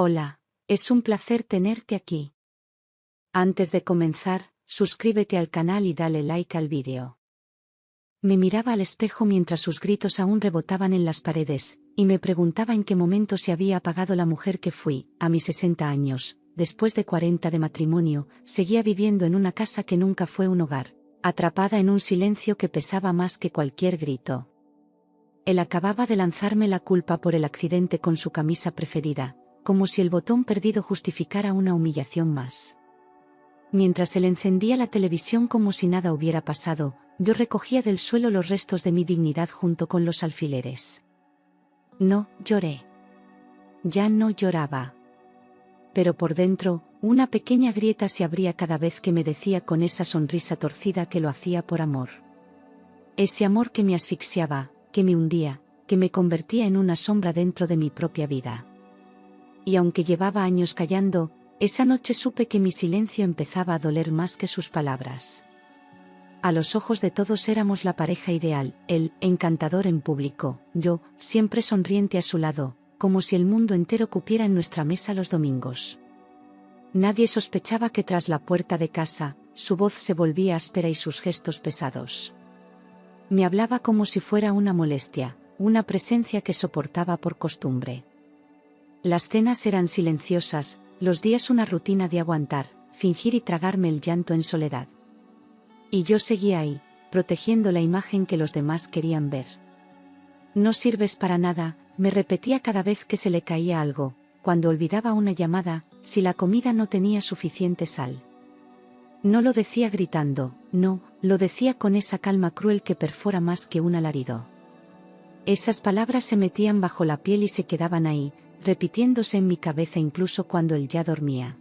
Hola, es un placer tenerte aquí. Antes de comenzar, suscríbete al canal y dale like al vídeo. Me miraba al espejo mientras sus gritos aún rebotaban en las paredes, y me preguntaba en qué momento se había apagado la mujer que fui. A mis 60 años, después de 40 de matrimonio, seguía viviendo en una casa que nunca fue un hogar, atrapada en un silencio que pesaba más que cualquier grito. Él acababa de lanzarme la culpa por el accidente con su camisa preferida, como si el botón perdido justificara una humillación más. Mientras él encendía la televisión como si nada hubiera pasado, yo recogía del suelo los restos de mi dignidad junto con los alfileres. No lloré. Ya no lloraba. Pero por dentro, una pequeña grieta se abría cada vez que me decía con esa sonrisa torcida que lo hacía por amor. Ese amor que me asfixiaba, que me hundía, que me convertía en una sombra dentro de mi propia vida. Y aunque llevaba años callando, esa noche supe que mi silencio empezaba a doler más que sus palabras. A los ojos de todos éramos la pareja ideal, él, encantador en público, yo, siempre sonriente a su lado, como si el mundo entero cupiera en nuestra mesa los domingos. Nadie sospechaba que tras la puerta de casa, su voz se volvía áspera y sus gestos pesados. Me hablaba como si fuera una molestia, una presencia que soportaba por costumbre. Las cenas eran silenciosas, los días una rutina de aguantar, fingir y tragarme el llanto en soledad. Y yo seguía ahí, protegiendo la imagen que los demás querían ver. No sirves para nada, me repetía cada vez que se le caía algo, cuando olvidaba una llamada, si la comida no tenía suficiente sal. No lo decía gritando, no, lo decía con esa calma cruel que perfora más que un alarido. Esas palabras se metían bajo la piel y se quedaban ahí, repitiéndose en mi cabeza incluso cuando él ya dormía.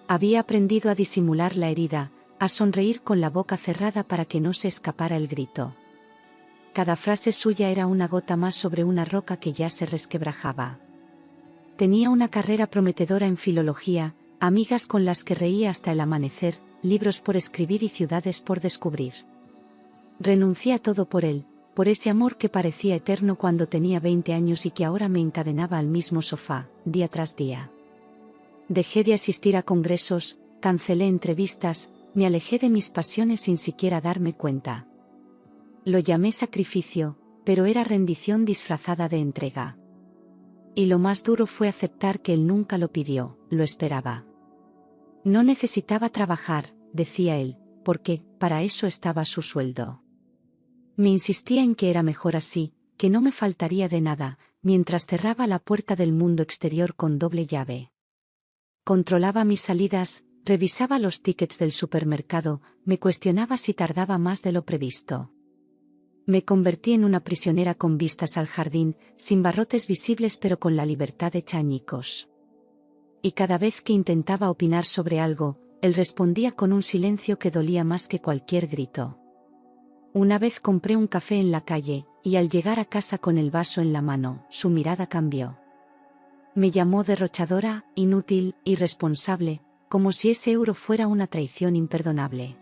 Había aprendido a disimular la herida, a sonreír con la boca cerrada para que no se escapara el grito. Cada frase suya era una gota más sobre una roca que ya se resquebrajaba. Tenía una carrera prometedora en filología, amigas con las que reía hasta el amanecer, libros por escribir y ciudades por descubrir. Renuncié a todo por él, por ese amor que parecía eterno cuando tenía 20 años y que ahora me encadenaba al mismo sofá, día tras día. Dejé de asistir a congresos, cancelé entrevistas, me alejé de mis pasiones sin siquiera darme cuenta. Lo llamé sacrificio, pero era rendición disfrazada de entrega. Y lo más duro fue aceptar que él nunca lo pidió, lo esperaba. No necesitaba trabajar, decía él, porque, para eso estaba su sueldo. Me insistía en que era mejor así, que no me faltaría de nada, mientras cerraba la puerta del mundo exterior con doble llave. Controlaba mis salidas, revisaba los tickets del supermercado, me cuestionaba si tardaba más de lo previsto. Me convertí en una prisionera con vistas al jardín, sin barrotes visibles pero con la libertad hecha añicos. Y cada vez que intentaba opinar sobre algo, él respondía con un silencio que dolía más que cualquier grito. Una vez compré un café en la calle, y al llegar a casa con el vaso en la mano, su mirada cambió. Me llamó derrochadora, inútil, irresponsable, como si ese euro fuera una traición imperdonable.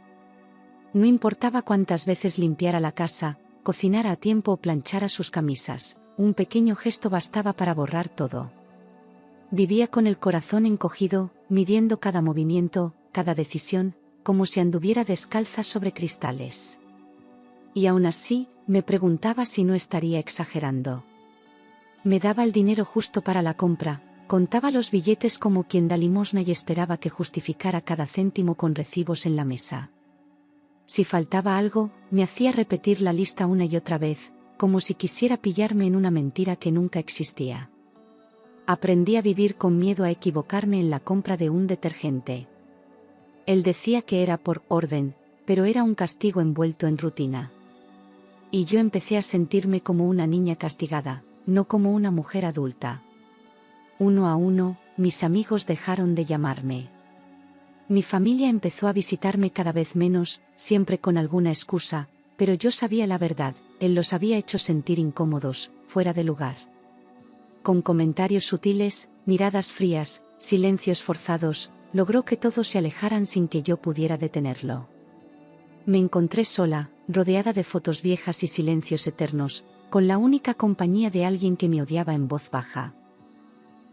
No importaba cuántas veces limpiara la casa, cocinara a tiempo o planchara sus camisas, un pequeño gesto bastaba para borrar todo. Vivía con el corazón encogido, midiendo cada movimiento, cada decisión, como si anduviera descalza sobre cristales. Y aún así, me preguntaba si no estaría exagerando. Me daba el dinero justo para la compra, contaba los billetes como quien da limosna y esperaba que justificara cada céntimo con recibos en la mesa. Si faltaba algo, me hacía repetir la lista una y otra vez, como si quisiera pillarme en una mentira que nunca existía. Aprendí a vivir con miedo a equivocarme en la compra de un detergente. Él decía que era por orden, pero era un castigo envuelto en rutina. Y yo empecé a sentirme como una niña castigada, no como una mujer adulta. Uno a uno, mis amigos dejaron de llamarme. Mi familia empezó a visitarme cada vez menos, siempre con alguna excusa, pero yo sabía la verdad, él los había hecho sentir incómodos, fuera de lugar. Con comentarios sutiles, miradas frías, silencios forzados, logró que todos se alejaran sin que yo pudiera detenerlo. Me encontré sola, rodeada de fotos viejas y silencios eternos, con la única compañía de alguien que me odiaba en voz baja.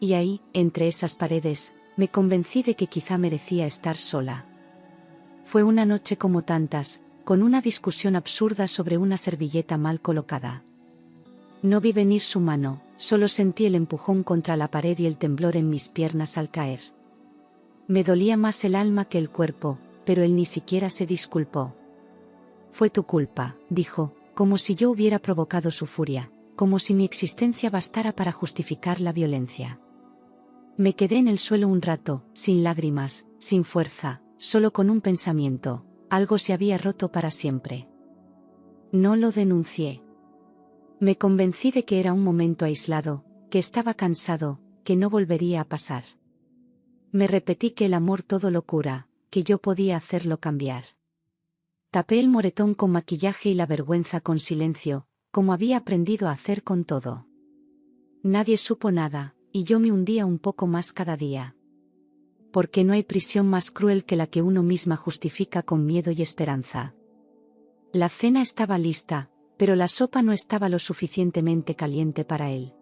Y ahí, entre esas paredes, me convencí de que quizá merecía estar sola. Fue una noche como tantas, con una discusión absurda sobre una servilleta mal colocada. No vi venir su mano, solo sentí el empujón contra la pared y el temblor en mis piernas al caer. Me dolía más el alma que el cuerpo, pero él ni siquiera se disculpó. Fue tu culpa, dijo, como si yo hubiera provocado su furia, como si mi existencia bastara para justificar la violencia. Me quedé en el suelo un rato, sin lágrimas, sin fuerza, solo con un pensamiento: algo se había roto para siempre. No lo denuncié. Me convencí de que era un momento aislado, que estaba cansado, que no volvería a pasar. Me repetí que el amor todo lo cura, que yo podía hacerlo cambiar. Tapé el moretón con maquillaje y la vergüenza con silencio, como había aprendido a hacer con todo. Nadie supo nada, y yo me hundía un poco más cada día. Porque no hay prisión más cruel que la que uno misma justifica con miedo y esperanza. La cena estaba lista, pero la sopa no estaba lo suficientemente caliente para él.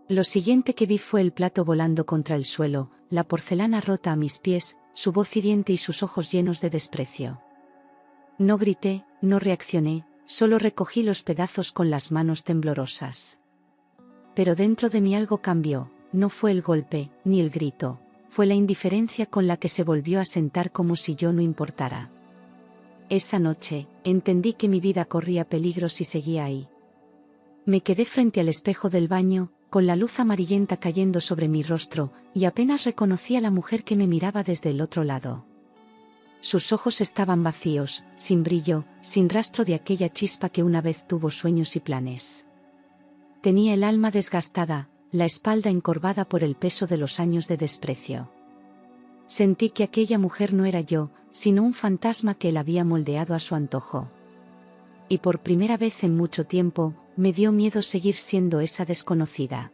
Lo siguiente que vi fue el plato volando contra el suelo, la porcelana rota a mis pies, su voz hiriente y sus ojos llenos de desprecio. No grité, no reaccioné, solo recogí los pedazos con las manos temblorosas. Pero dentro de mí algo cambió, no fue el golpe, ni el grito, fue la indiferencia con la que se volvió a sentar como si yo no importara. Esa noche, entendí que mi vida corría peligro si seguía ahí. Me quedé frente al espejo del baño, con la luz amarillenta cayendo sobre mi rostro, y apenas reconocí a la mujer que me miraba desde el otro lado. Sus ojos estaban vacíos, sin brillo, sin rastro de aquella chispa que una vez tuvo sueños y planes. Tenía el alma desgastada, la espalda encorvada por el peso de los años de desprecio. Sentí que aquella mujer no era yo, sino un fantasma que él había moldeado a su antojo. Y por primera vez en mucho tiempo, me dio miedo seguir siendo esa desconocida.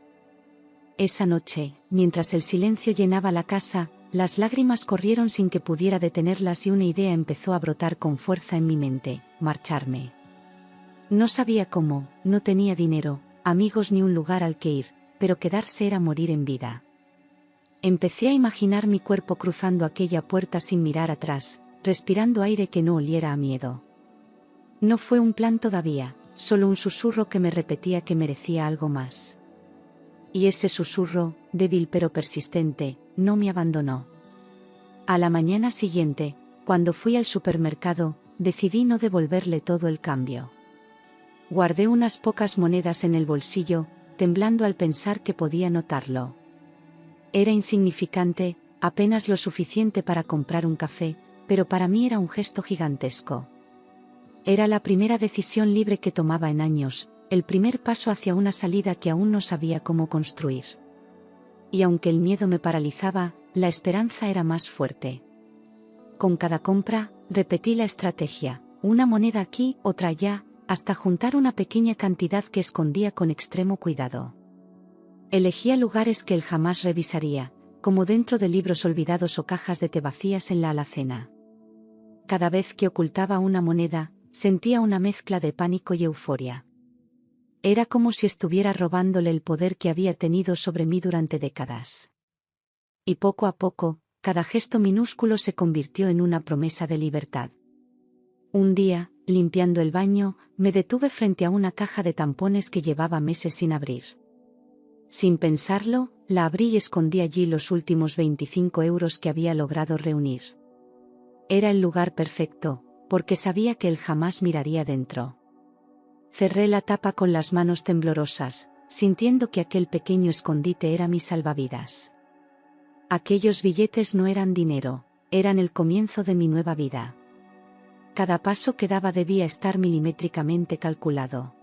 Esa noche, mientras el silencio llenaba la casa, las lágrimas corrieron sin que pudiera detenerlas y una idea empezó a brotar con fuerza en mi mente: marcharme. No sabía cómo, no tenía dinero, amigos ni un lugar al que ir, pero quedarse era morir en vida. Empecé a imaginar mi cuerpo cruzando aquella puerta sin mirar atrás, respirando aire que no oliera a miedo. No fue un plan todavía, solo un susurro que me repetía que merecía algo más. Y ese susurro, débil pero persistente, no me abandonó. A la mañana siguiente, cuando fui al supermercado, decidí no devolverle todo el cambio. Guardé unas pocas monedas en el bolsillo, temblando al pensar que podía notarlo. Era insignificante, apenas lo suficiente para comprar un café, pero para mí era un gesto gigantesco. Era la primera decisión libre que tomaba en años, el primer paso hacia una salida que aún no sabía cómo construir. Y aunque el miedo me paralizaba, la esperanza era más fuerte. Con cada compra, repetí la estrategia: una moneda aquí, otra allá, hasta juntar una pequeña cantidad que escondía con extremo cuidado. Elegía lugares que él jamás revisaría, como dentro de libros olvidados o cajas de té vacías en la alacena. Cada vez que ocultaba una moneda, sentía una mezcla de pánico y euforia. Era como si estuviera robándole el poder que había tenido sobre mí durante décadas. Y poco a poco, cada gesto minúsculo se convirtió en una promesa de libertad. Un día, limpiando el baño, me detuve frente a una caja de tampones que llevaba meses sin abrir. Sin pensarlo, la abrí y escondí allí los últimos 25 euros que había logrado reunir. Era el lugar perfecto, porque sabía que él jamás miraría dentro. Cerré la tapa con las manos temblorosas, sintiendo que aquel pequeño escondite era mi salvavidas. Aquellos billetes no eran dinero, eran el comienzo de mi nueva vida. Cada paso que daba debía estar milimétricamente calculado.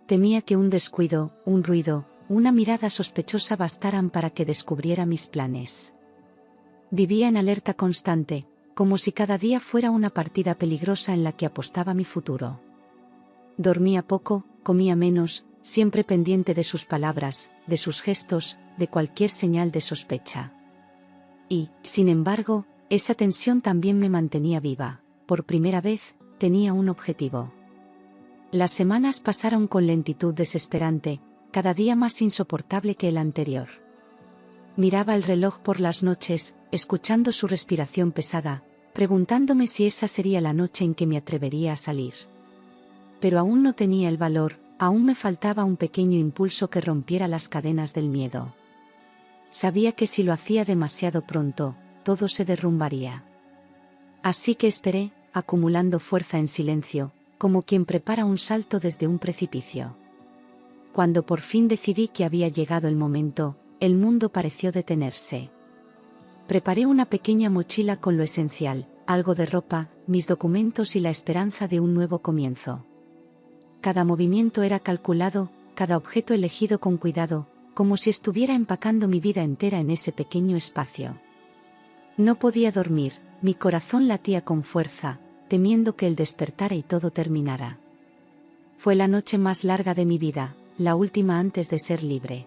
Temía que un descuido, un ruido, una mirada sospechosa bastaran para que descubriera mis planes. Vivía en alerta constante, como si cada día fuera una partida peligrosa en la que apostaba mi futuro. Dormía poco, comía menos, siempre pendiente de sus palabras, de sus gestos, de cualquier señal de sospecha. Y, sin embargo, esa tensión también me mantenía viva. Por primera vez, tenía un objetivo. Las semanas pasaron con lentitud desesperante, cada día más insoportable que el anterior. Miraba el reloj por las noches, escuchando su respiración pesada, preguntándome si esa sería la noche en que me atrevería a salir. Pero aún no tenía el valor, aún me faltaba un pequeño impulso que rompiera las cadenas del miedo. Sabía que si lo hacía demasiado pronto, todo se derrumbaría. Así que esperé, acumulando fuerza en silencio, como quien prepara un salto desde un precipicio. Cuando por fin decidí que había llegado el momento, el mundo pareció detenerse. Preparé una pequeña mochila con lo esencial, algo de ropa, mis documentos y la esperanza de un nuevo comienzo. Cada movimiento era calculado, cada objeto elegido con cuidado, como si estuviera empacando mi vida entera en ese pequeño espacio. No podía dormir, mi corazón latía con fuerza, temiendo que el despertara y todo terminara. Fue la noche más larga de mi vida, la última antes de ser libre.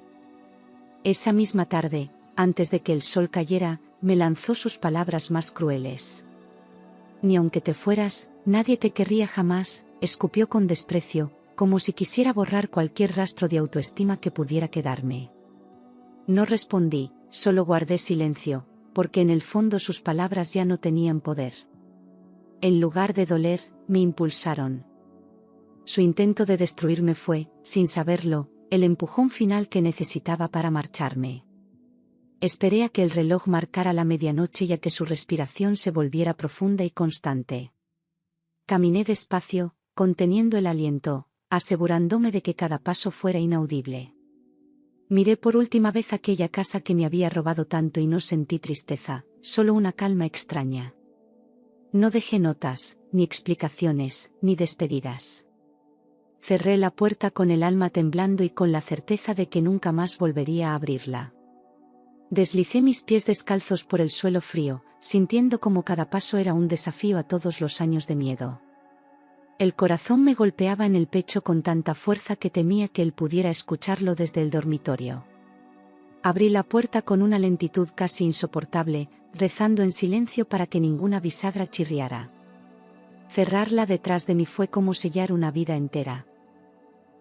Esa misma tarde, antes de que el sol cayera, me lanzó sus palabras más crueles. Ni aunque te fueras, nadie te querría jamás, escupió con desprecio, como si quisiera borrar cualquier rastro de autoestima que pudiera quedarme. No respondí, solo guardé silencio, porque en el fondo sus palabras ya no tenían poder. En lugar de doler, me impulsaron. Su intento de destruirme fue, sin saberlo, el empujón final que necesitaba para marcharme. Esperé a que el reloj marcara la medianoche y a que su respiración se volviera profunda y constante. Caminé despacio, conteniendo el aliento, asegurándome de que cada paso fuera inaudible. Miré por última vez aquella casa que me había robado tanto y no sentí tristeza, solo una calma extraña. No dejé notas, ni explicaciones, ni despedidas. Cerré la puerta con el alma temblando y con la certeza de que nunca más volvería a abrirla. Deslicé mis pies descalzos por el suelo frío, sintiendo como cada paso era un desafío a todos los años de miedo. El corazón me golpeaba en el pecho con tanta fuerza que temía que él pudiera escucharlo desde el dormitorio. Abrí la puerta con una lentitud casi insoportable, rezando en silencio para que ninguna bisagra chirriara. Cerrarla detrás de mí fue como sellar una vida entera.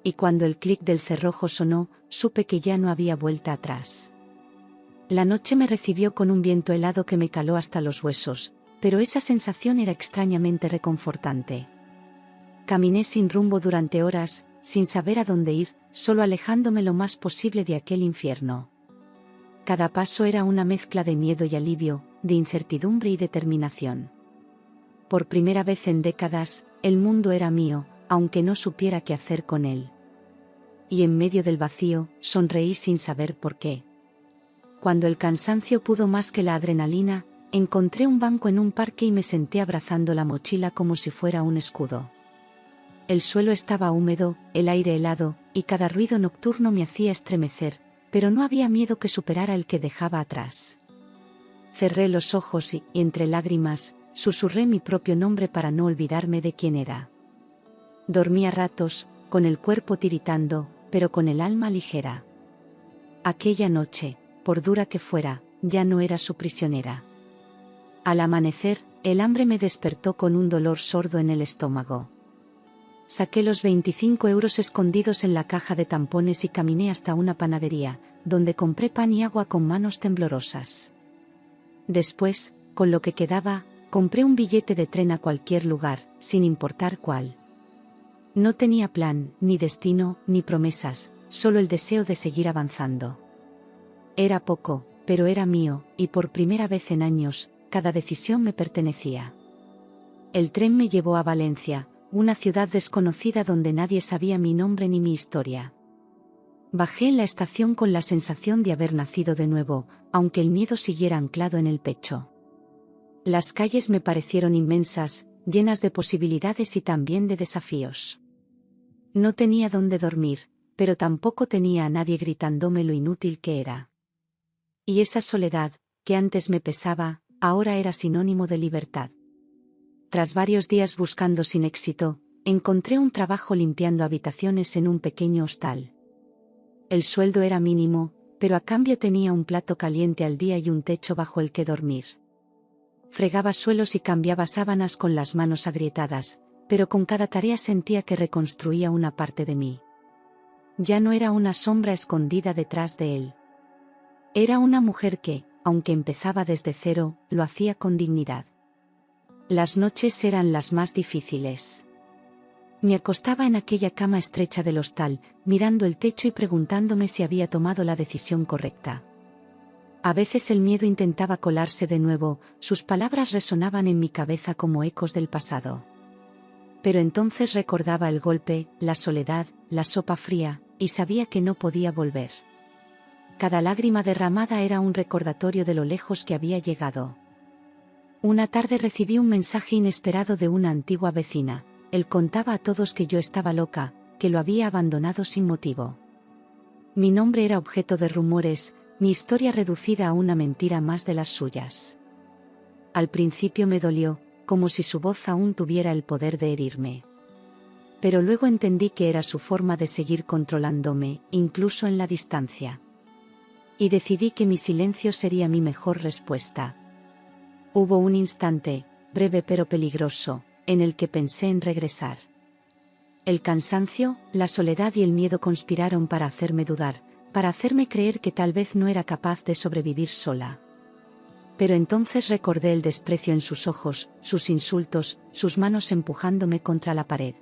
Y cuando el clic del cerrojo sonó, supe que ya no había vuelta atrás. La noche me recibió con un viento helado que me caló hasta los huesos, pero esa sensación era extrañamente reconfortante. Caminé sin rumbo durante horas, sin saber a dónde ir, solo alejándome lo más posible de aquel infierno. Cada paso era una mezcla de miedo y alivio, de incertidumbre y determinación. Por primera vez en décadas, el mundo era mío, aunque no supiera qué hacer con él. Y en medio del vacío, sonreí sin saber por qué. Cuando el cansancio pudo más que la adrenalina, encontré un banco en un parque y me senté abrazando la mochila como si fuera un escudo. El suelo estaba húmedo, el aire helado, y cada ruido nocturno me hacía estremecer, pero no había miedo que superara el que dejaba atrás. Cerré los ojos y, entre lágrimas, susurré mi propio nombre para no olvidarme de quién era. Dormí a ratos, con el cuerpo tiritando, pero con el alma ligera. Aquella noche, por dura que fuera, ya no era su prisionera. Al amanecer, el hambre me despertó con un dolor sordo en el estómago. Saqué los 25 euros escondidos en la caja de tampones y caminé hasta una panadería, donde compré pan y agua con manos temblorosas. Después, con lo que quedaba, compré un billete de tren a cualquier lugar, sin importar cuál. No tenía plan, ni destino, ni promesas, solo el deseo de seguir avanzando. Era poco, pero era mío, y por primera vez en años, cada decisión me pertenecía. El tren me llevó a Valencia, una ciudad desconocida donde nadie sabía mi nombre ni mi historia. Bajé en la estación con la sensación de haber nacido de nuevo, aunque el miedo siguiera anclado en el pecho. Las calles me parecieron inmensas, llenas de posibilidades y también de desafíos. No tenía dónde dormir, pero tampoco tenía a nadie gritándome lo inútil que era. Y esa soledad, que antes me pesaba, ahora era sinónimo de libertad. Tras varios días buscando sin éxito, encontré un trabajo limpiando habitaciones en un pequeño hostal. El sueldo era mínimo, pero a cambio tenía un plato caliente al día y un techo bajo el que dormir. Fregaba suelos y cambiaba sábanas con las manos agrietadas, pero con cada tarea sentía que reconstruía una parte de mí. Ya no era una sombra escondida detrás de él. Era una mujer que, aunque empezaba desde cero, lo hacía con dignidad. Las noches eran las más difíciles. Me acostaba en aquella cama estrecha del hostal, mirando el techo y preguntándome si había tomado la decisión correcta. A veces el miedo intentaba colarse de nuevo, sus palabras resonaban en mi cabeza como ecos del pasado. Pero entonces recordaba el golpe, la soledad, la sopa fría, y sabía que no podía volver. Cada lágrima derramada era un recordatorio de lo lejos que había llegado. Una tarde recibí un mensaje inesperado de una antigua vecina. Él contaba a todos que yo estaba loca, que lo había abandonado sin motivo. Mi nombre era objeto de rumores, mi historia reducida a una mentira más de las suyas. Al principio me dolió, como si su voz aún tuviera el poder de herirme. Pero luego entendí que era su forma de seguir controlándome, incluso en la distancia. Y decidí que mi silencio sería mi mejor respuesta. Hubo un instante, breve pero peligroso, en el que pensé en regresar. El cansancio, la soledad y el miedo conspiraron para hacerme dudar, para hacerme creer que tal vez no era capaz de sobrevivir sola. Pero entonces recordé el desprecio en sus ojos, sus insultos, sus manos empujándome contra la pared.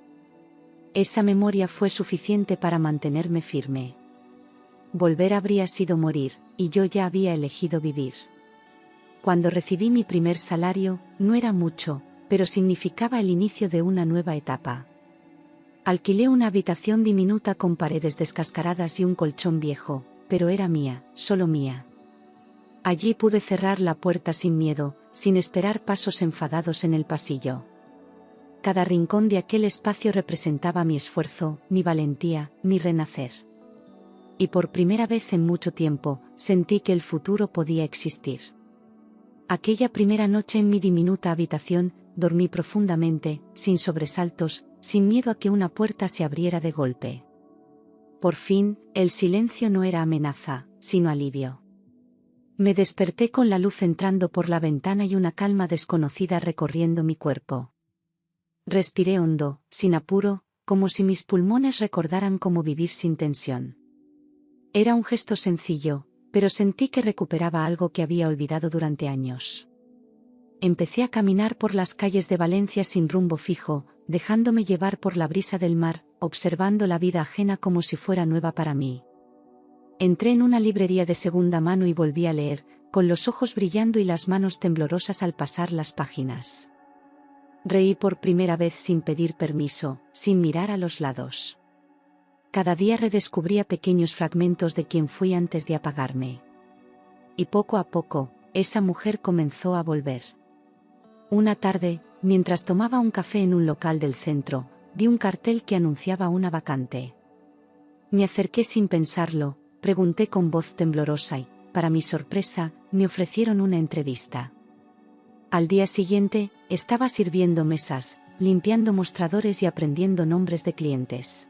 Esa memoria fue suficiente para mantenerme firme. Volver habría sido morir, y yo ya había elegido vivir. Cuando recibí mi primer salario, no era mucho, pero significaba el inicio de una nueva etapa. Alquilé una habitación diminuta con paredes descascaradas y un colchón viejo, pero era mía, solo mía. Allí pude cerrar la puerta sin miedo, sin esperar pasos enfadados en el pasillo. Cada rincón de aquel espacio representaba mi esfuerzo, mi valentía, mi renacer. Y por primera vez en mucho tiempo, sentí que el futuro podía existir. Aquella primera noche en mi diminuta habitación, dormí profundamente, sin sobresaltos, sin miedo a que una puerta se abriera de golpe. Por fin, el silencio no era amenaza, sino alivio. Me desperté con la luz entrando por la ventana y una calma desconocida recorriendo mi cuerpo. Respiré hondo, sin apuro, como si mis pulmones recordaran cómo vivir sin tensión. Era un gesto sencillo, pero sentí que recuperaba algo que había olvidado durante años. Empecé a caminar por las calles de Valencia sin rumbo fijo, dejándome llevar por la brisa del mar, observando la vida ajena como si fuera nueva para mí. Entré en una librería de segunda mano y volví a leer, con los ojos brillando y las manos temblorosas al pasar las páginas. Reí por primera vez sin pedir permiso, sin mirar a los lados. Cada día redescubría pequeños fragmentos de quien fui antes de apagarme. Y poco a poco, esa mujer comenzó a volver. Una tarde, mientras tomaba un café en un local del centro, vi un cartel que anunciaba una vacante. Me acerqué sin pensarlo, pregunté con voz temblorosa y, para mi sorpresa, me ofrecieron una entrevista. Al día siguiente, estaba sirviendo mesas, limpiando mostradores y aprendiendo nombres de clientes.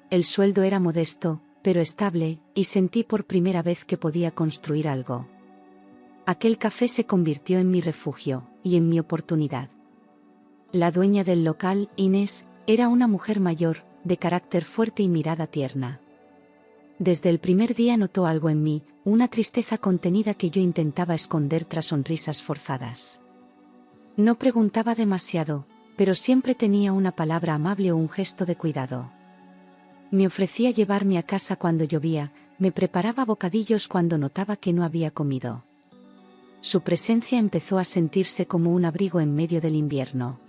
El sueldo era modesto, pero estable, y sentí por primera vez que podía construir algo. Aquel café se convirtió en mi refugio, y en mi oportunidad. La dueña del local, Inés, era una mujer mayor, de carácter fuerte y mirada tierna. Desde el primer día notó algo en mí, una tristeza contenida que yo intentaba esconder tras sonrisas forzadas. No preguntaba demasiado, pero siempre tenía una palabra amable o un gesto de cuidado. Me ofrecía llevarme a casa cuando llovía, me preparaba bocadillos cuando notaba que no había comido. Su presencia empezó a sentirse como un abrigo en medio del invierno.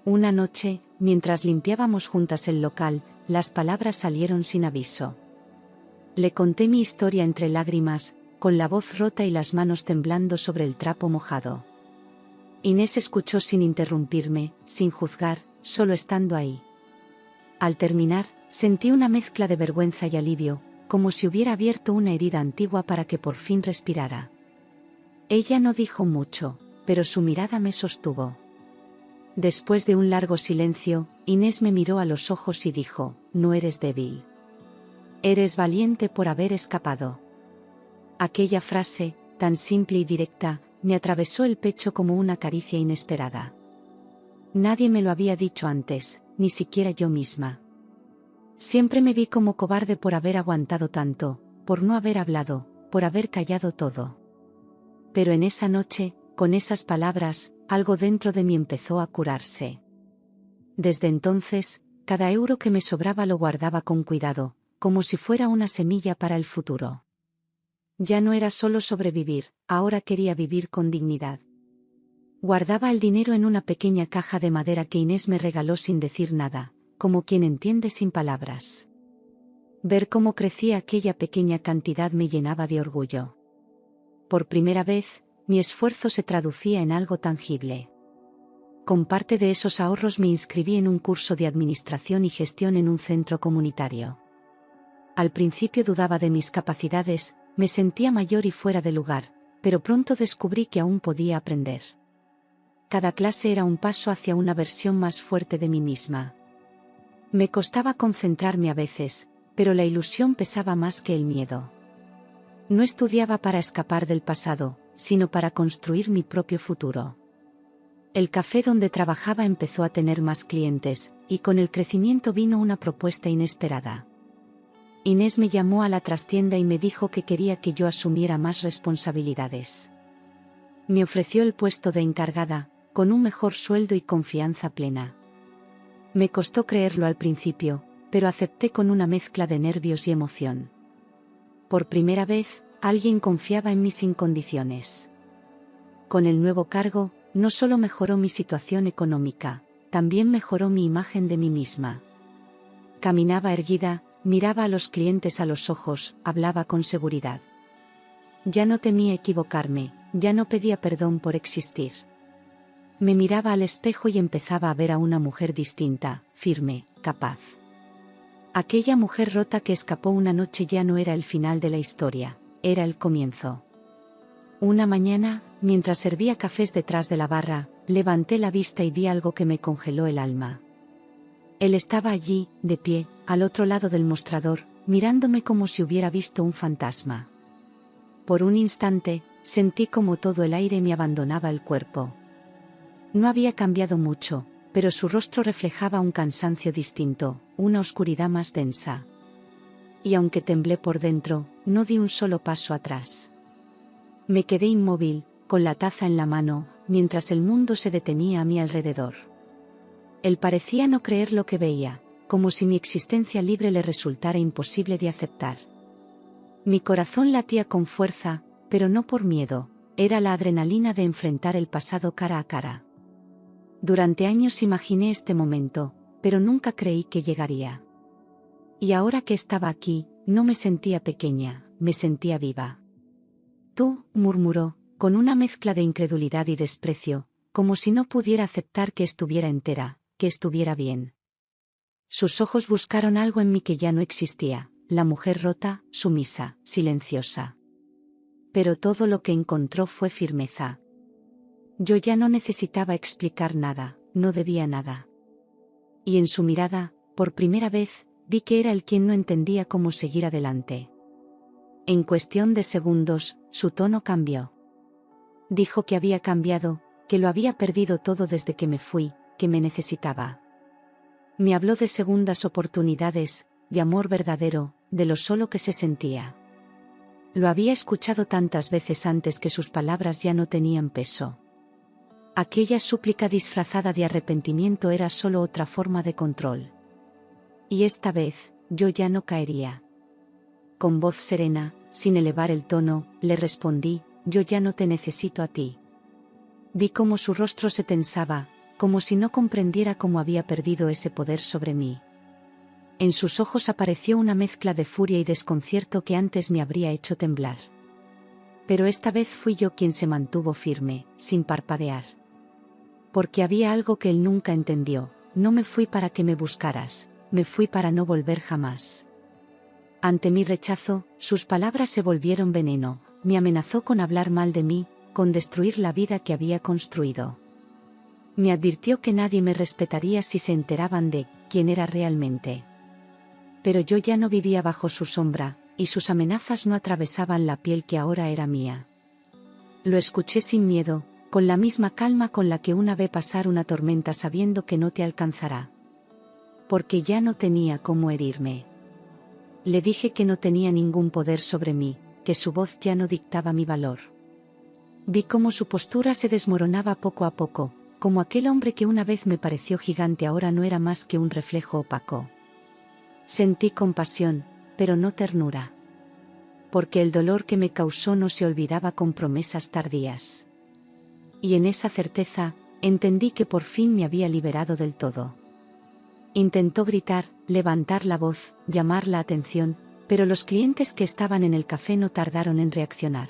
Una noche, mientras limpiábamos juntas el local, las palabras salieron sin aviso. Le conté mi historia entre lágrimas, con la voz rota y las manos temblando sobre el trapo mojado. Inés escuchó sin interrumpirme, sin juzgar, solo estando ahí. Al terminar, sentí una mezcla de vergüenza y alivio, como si hubiera abierto una herida antigua para que por fin respirara. Ella no dijo mucho, pero su mirada me sostuvo. Después de un largo silencio, Inés me miró a los ojos y dijo: «No eres débil. Eres valiente por haber escapado». Aquella frase, tan simple y directa, me atravesó el pecho como una caricia inesperada. Nadie me lo había dicho antes, ni siquiera yo misma. Siempre me vi como cobarde por haber aguantado tanto, por no haber hablado, por haber callado todo. Pero en esa noche, con esas palabras, algo dentro de mí empezó a curarse. Desde entonces, cada euro que me sobraba lo guardaba con cuidado, como si fuera una semilla para el futuro. Ya no era solo sobrevivir, ahora quería vivir con dignidad. Guardaba el dinero en una pequeña caja de madera que Inés me regaló sin decir nada, como quien entiende sin palabras. Ver cómo crecía aquella pequeña cantidad me llenaba de orgullo. Por primera vez, mi esfuerzo se traducía en algo tangible. Con parte de esos ahorros me inscribí en un curso de administración y gestión en un centro comunitario. Al principio dudaba de mis capacidades, me sentía mayor y fuera de lugar, pero pronto descubrí que aún podía aprender. Cada clase era un paso hacia una versión más fuerte de mí misma. Me costaba concentrarme a veces, pero la ilusión pesaba más que el miedo. No estudiaba para escapar del pasado, sino para construir mi propio futuro. El café donde trabajaba empezó a tener más clientes, y con el crecimiento vino una propuesta inesperada. Inés me llamó a la trastienda y me dijo que quería que yo asumiera más responsabilidades. Me ofreció el puesto de encargada, con un mejor sueldo y confianza plena. Me costó creerlo al principio, pero acepté con una mezcla de nervios y emoción. Por primera vez, alguien confiaba en mí sin condiciones. Con el nuevo cargo, no solo mejoró mi situación económica, también mejoró mi imagen de mí misma. Caminaba erguida, miraba a los clientes a los ojos, hablaba con seguridad. Ya no temía equivocarme, ya no pedía perdón por existir. Me miraba al espejo y empezaba a ver a una mujer distinta, firme, capaz. Aquella mujer rota que escapó una noche ya no era el final de la historia, era el comienzo. Una mañana, mientras servía cafés detrás de la barra, levanté la vista y vi algo que me congeló el alma. Él estaba allí, de pie, al otro lado del mostrador, mirándome como si hubiera visto un fantasma. Por un instante, sentí como todo el aire me abandonaba el cuerpo. No había cambiado mucho, pero su rostro reflejaba un cansancio distinto, una oscuridad más densa. Y aunque temblé por dentro, no di un solo paso atrás. Me quedé inmóvil, con la taza en la mano, mientras el mundo se detenía a mi alrededor. Él parecía no creer lo que veía, como si mi existencia libre le resultara imposible de aceptar. Mi corazón latía con fuerza, pero no por miedo, era la adrenalina de enfrentar el pasado cara a cara. Durante años imaginé este momento, pero nunca creí que llegaría. Y ahora que estaba aquí, no me sentía pequeña, me sentía viva. Tú, murmuró, con una mezcla de incredulidad y desprecio, como si no pudiera aceptar que estuviera entera, que estuviera bien. Sus ojos buscaron algo en mí que ya no existía, la mujer rota, sumisa, silenciosa. Pero todo lo que encontró fue firmeza. Yo ya no necesitaba explicar nada, no debía nada. Y en su mirada, por primera vez, vi que era él quien no entendía cómo seguir adelante. En cuestión de segundos, su tono cambió. Dijo que había cambiado, que lo había perdido todo desde que me fui, que me necesitaba. Me habló de segundas oportunidades, de amor verdadero, de lo solo que se sentía. Lo había escuchado tantas veces antes que sus palabras ya no tenían peso. Aquella súplica disfrazada de arrepentimiento era solo otra forma de control. Y esta vez, yo ya no caería. Con voz serena, sin elevar el tono, le respondí, yo ya no te necesito a ti. Vi cómo su rostro se tensaba, como si no comprendiera cómo había perdido ese poder sobre mí. En sus ojos apareció una mezcla de furia y desconcierto que antes me habría hecho temblar. Pero esta vez fui yo quien se mantuvo firme, sin parpadear. Porque había algo que él nunca entendió, no me fui para que me buscaras, me fui para no volver jamás. Ante mi rechazo, sus palabras se volvieron veneno, me amenazó con hablar mal de mí, con destruir la vida que había construido. Me advirtió que nadie me respetaría si se enteraban de quién era realmente. Pero yo ya no vivía bajo su sombra, y sus amenazas no atravesaban la piel que ahora era mía. Lo escuché sin miedo, con la misma calma con la que una ve pasar una tormenta sabiendo que no te alcanzará. Porque ya no tenía cómo herirme. Le dije que no tenía ningún poder sobre mí, que su voz ya no dictaba mi valor. Vi cómo su postura se desmoronaba poco a poco, como aquel hombre que una vez me pareció gigante ahora no era más que un reflejo opaco. Sentí compasión, pero no ternura. Porque el dolor que me causó no se olvidaba con promesas tardías. Y en esa certeza, entendí que por fin me había liberado del todo. Intentó gritar, levantar la voz, llamar la atención, pero los clientes que estaban en el café no tardaron en reaccionar.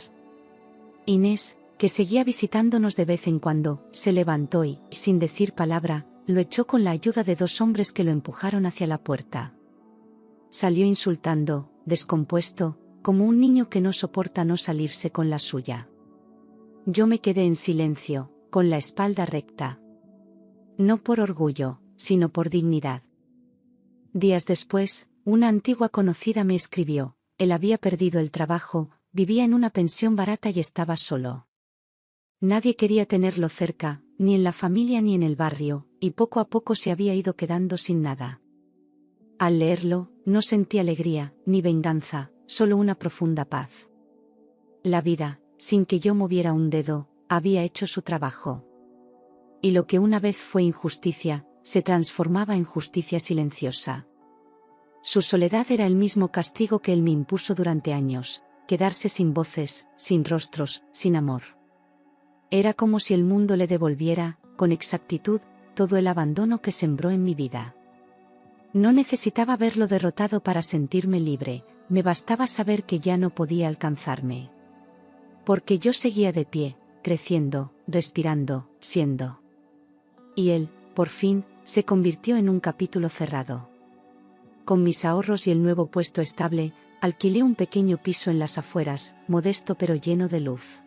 Inés, que seguía visitándonos de vez en cuando, se levantó y, sin decir palabra, lo echó con la ayuda de 2 hombres que lo empujaron hacia la puerta. Salió insultando, descompuesto, como un niño que no soporta no salirse con la suya. Yo me quedé en silencio, con la espalda recta. No por orgullo, sino por dignidad. Días después, una antigua conocida me escribió, él había perdido el trabajo, vivía en una pensión barata y estaba solo. Nadie quería tenerlo cerca, ni en la familia ni en el barrio, y poco a poco se había ido quedando sin nada. Al leerlo, no sentí alegría, ni venganza, solo una profunda paz. La vida, sin que yo moviera un dedo, había hecho su trabajo. Y lo que una vez fue injusticia, se transformaba en justicia silenciosa. Su soledad era el mismo castigo que él me impuso durante años, quedarse sin voces, sin rostros, sin amor. Era como si el mundo le devolviera, con exactitud, todo el abandono que sembró en mi vida. No necesitaba verlo derrotado para sentirme libre, me bastaba saber que ya no podía alcanzarme. Porque yo seguía de pie, creciendo, respirando, siendo. Y él, por fin, se convirtió en un capítulo cerrado. Con mis ahorros y el nuevo puesto estable, alquilé un pequeño piso en las afueras, modesto pero lleno de luz.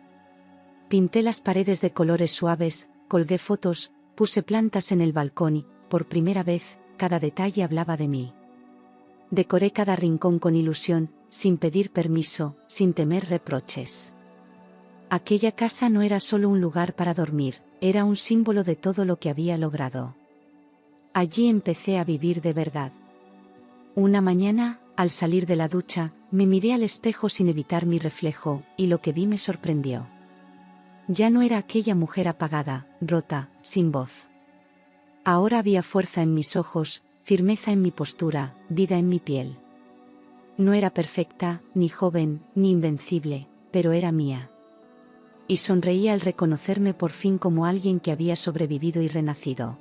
Pinté las paredes de colores suaves, colgué fotos, puse plantas en el balcón y, por primera vez, cada detalle hablaba de mí. Decoré cada rincón con ilusión, sin pedir permiso, sin temer reproches. Aquella casa no era solo un lugar para dormir, era un símbolo de todo lo que había logrado. Allí empecé a vivir de verdad. Una mañana, al salir de la ducha, me miré al espejo sin evitar mi reflejo, y lo que vi me sorprendió. Ya no era aquella mujer apagada, rota, sin voz. Ahora había fuerza en mis ojos, firmeza en mi postura, vida en mi piel. No era perfecta, ni joven, ni invencible, pero era mía. Y sonreía al reconocerme por fin como alguien que había sobrevivido y renacido.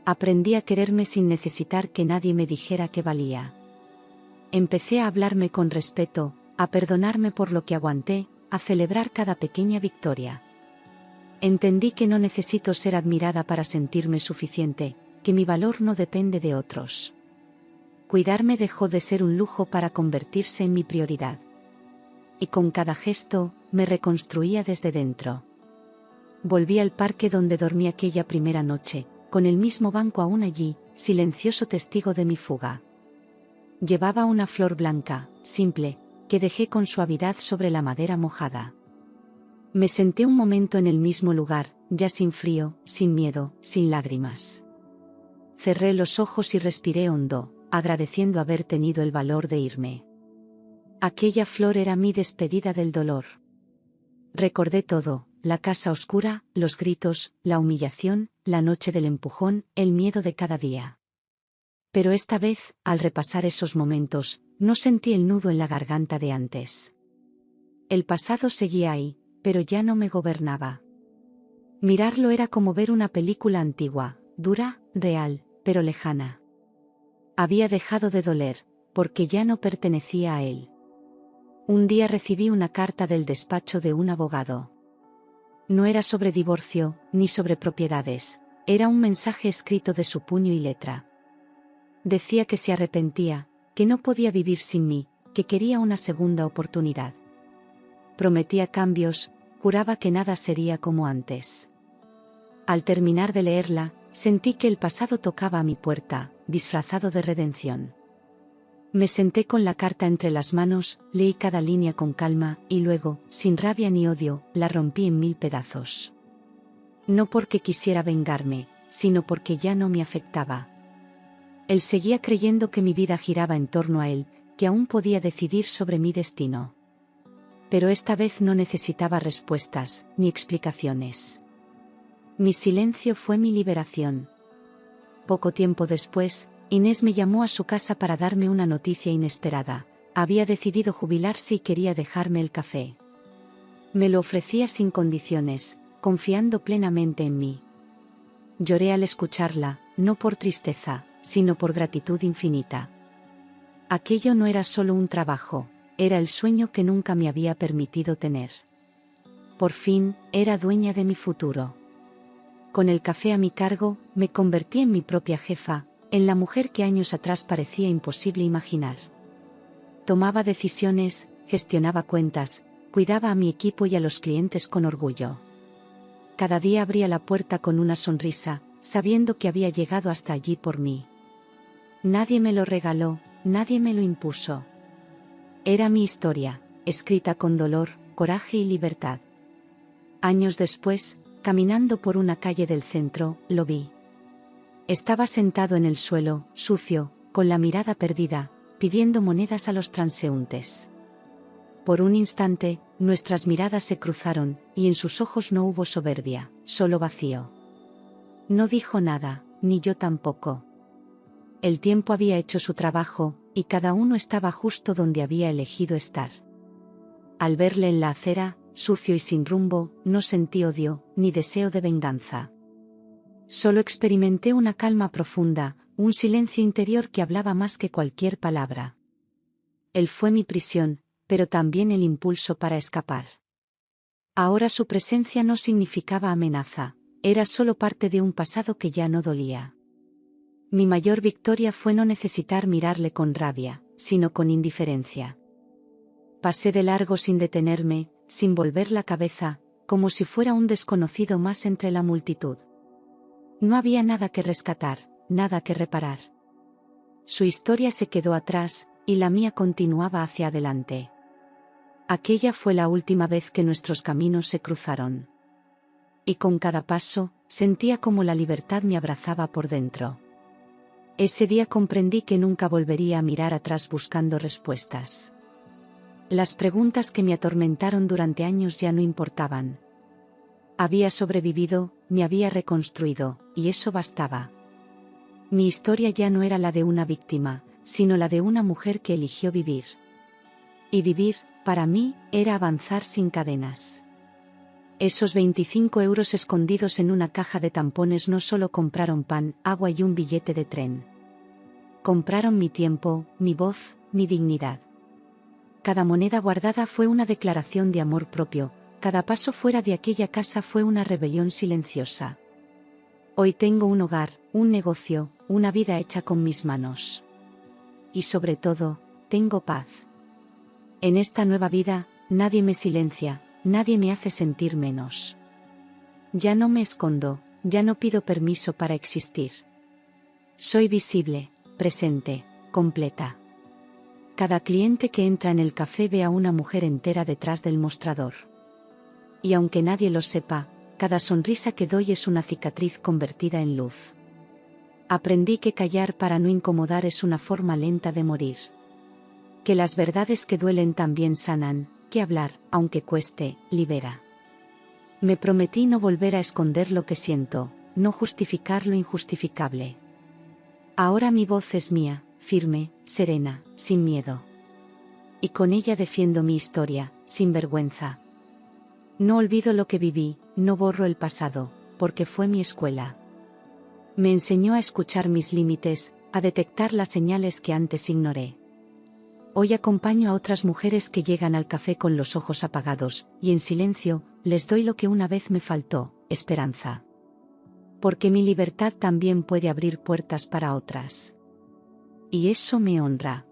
Aprendí a quererme sin necesitar que nadie me dijera que valía. Empecé a hablarme con respeto, a perdonarme por lo que aguanté, a celebrar cada pequeña victoria. Entendí que no necesito ser admirada para sentirme suficiente, que mi valor no depende de otros. Cuidarme dejó de ser un lujo para convertirse en mi prioridad. Y con cada gesto, me reconstruía desde dentro. Volví al parque donde dormí aquella primera noche, con el mismo banco aún allí, silencioso testigo de mi fuga. Llevaba una flor blanca, simple, que dejé con suavidad sobre la madera mojada. Me senté un momento en el mismo lugar, ya sin frío, sin miedo, sin lágrimas. Cerré los ojos y respiré hondo, agradeciendo haber tenido el valor de irme. Aquella flor era mi despedida del dolor. Recordé todo, la casa oscura, los gritos, la humillación, la noche del empujón, el miedo de cada día. Pero esta vez, al repasar esos momentos, no sentí el nudo en la garganta de antes. El pasado seguía ahí, pero ya no me gobernaba. Mirarlo era como ver una película antigua, dura, real, pero lejana. Había dejado de doler, porque ya no pertenecía a él. Un día recibí una carta del despacho de un abogado. No era sobre divorcio, ni sobre propiedades, era un mensaje escrito de su puño y letra. Decía que se arrepentía, que no podía vivir sin mí, que quería una segunda oportunidad. Prometía cambios, juraba que nada sería como antes. Al terminar de leerla, sentí que el pasado tocaba a mi puerta, disfrazado de redención. Me senté con la carta entre las manos, leí cada línea con calma, y luego, sin rabia ni odio, la rompí en 1000 pedazos. No porque quisiera vengarme, sino porque ya no me afectaba. Él seguía creyendo que mi vida giraba en torno a él, que aún podía decidir sobre mi destino. Pero esta vez no necesitaba respuestas, ni explicaciones. Mi silencio fue mi liberación. Poco tiempo después, Inés me llamó a su casa para darme una noticia inesperada. Había decidido jubilarse y quería dejarme el café. Me lo ofrecía sin condiciones, confiando plenamente en mí. Lloré al escucharla, no por tristeza, sino por gratitud infinita. Aquello no era solo un trabajo, era el sueño que nunca me había permitido tener. Por fin, era dueña de mi futuro. Con el café a mi cargo, me convertí en mi propia jefa, en la mujer que años atrás parecía imposible imaginar. Tomaba decisiones, gestionaba cuentas, cuidaba a mi equipo y a los clientes con orgullo. Cada día abría la puerta con una sonrisa, sabiendo que había llegado hasta allí por mí. Nadie me lo regaló, nadie me lo impuso. Era mi historia, escrita con dolor, coraje y libertad. Años después, caminando por una calle del centro, lo vi. Estaba sentado en el suelo, sucio, con la mirada perdida, pidiendo monedas a los transeúntes. Por un instante, nuestras miradas se cruzaron, y en sus ojos no hubo soberbia, solo vacío. No dijo nada, ni yo tampoco. El tiempo había hecho su trabajo, y cada uno estaba justo donde había elegido estar. Al verle en la acera, sucio y sin rumbo, no sentí odio, ni deseo de venganza. Solo experimenté una calma profunda, un silencio interior que hablaba más que cualquier palabra. Él fue mi prisión, pero también el impulso para escapar. Ahora su presencia no significaba amenaza, era solo parte de un pasado que ya no dolía. Mi mayor victoria fue no necesitar mirarle con rabia, sino con indiferencia. Pasé de largo sin detenerme, sin volver la cabeza, como si fuera un desconocido más entre la multitud. No había nada que rescatar, nada que reparar. Su historia se quedó atrás, y la mía continuaba hacia adelante. Aquella fue la última vez que nuestros caminos se cruzaron. Y con cada paso, sentía como la libertad me abrazaba por dentro. Ese día comprendí que nunca volvería a mirar atrás buscando respuestas. Las preguntas que me atormentaron durante años ya no importaban. Había sobrevivido, me había reconstruido, y eso bastaba. Mi historia ya no era la de una víctima, sino la de una mujer que eligió vivir. Y vivir, para mí, era avanzar sin cadenas. Esos 25 euros escondidos en una caja de tampones no solo compraron pan, agua y un billete de tren. Compraron mi tiempo, mi voz, mi dignidad. Cada moneda guardada fue una declaración de amor propio, cada paso fuera de aquella casa fue una rebelión silenciosa. Hoy tengo un hogar, un negocio, una vida hecha con mis manos. Y sobre todo, tengo paz. En esta nueva vida, nadie me silencia, nadie me hace sentir menos. Ya no me escondo, ya no pido permiso para existir. Soy visible, presente, completa. Cada cliente que entra en el café ve a una mujer entera detrás del mostrador. Y aunque nadie lo sepa, cada sonrisa que doy es una cicatriz convertida en luz. Aprendí que callar para no incomodar es una forma lenta de morir. Que las verdades que duelen también sanan, que hablar, aunque cueste, libera. Me prometí no volver a esconder lo que siento, no justificar lo injustificable. Ahora mi voz es mía, firme, serena, sin miedo. Y con ella defiendo mi historia, sin vergüenza. No olvido lo que viví, no borro el pasado, porque fue mi escuela. Me enseñó a escuchar mis límites, a detectar las señales que antes ignoré. Hoy acompaño a otras mujeres que llegan al café con los ojos apagados, y en silencio, les doy lo que una vez me faltó, esperanza. Porque mi libertad también puede abrir puertas para otras. Y eso me honra.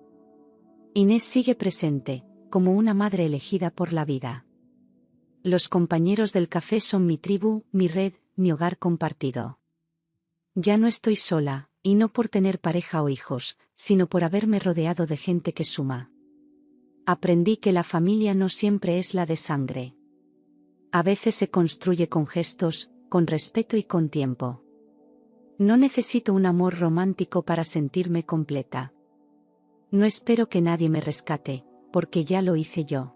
Inés sigue presente, como una madre elegida por la vida. Los compañeros del café son mi tribu, mi red, mi hogar compartido. Ya no estoy sola, y no por tener pareja o hijos, sino por haberme rodeado de gente que suma. Aprendí que la familia no siempre es la de sangre. A veces se construye con gestos, con respeto y con tiempo. No necesito un amor romántico para sentirme completa. No espero que nadie me rescate, porque ya lo hice yo.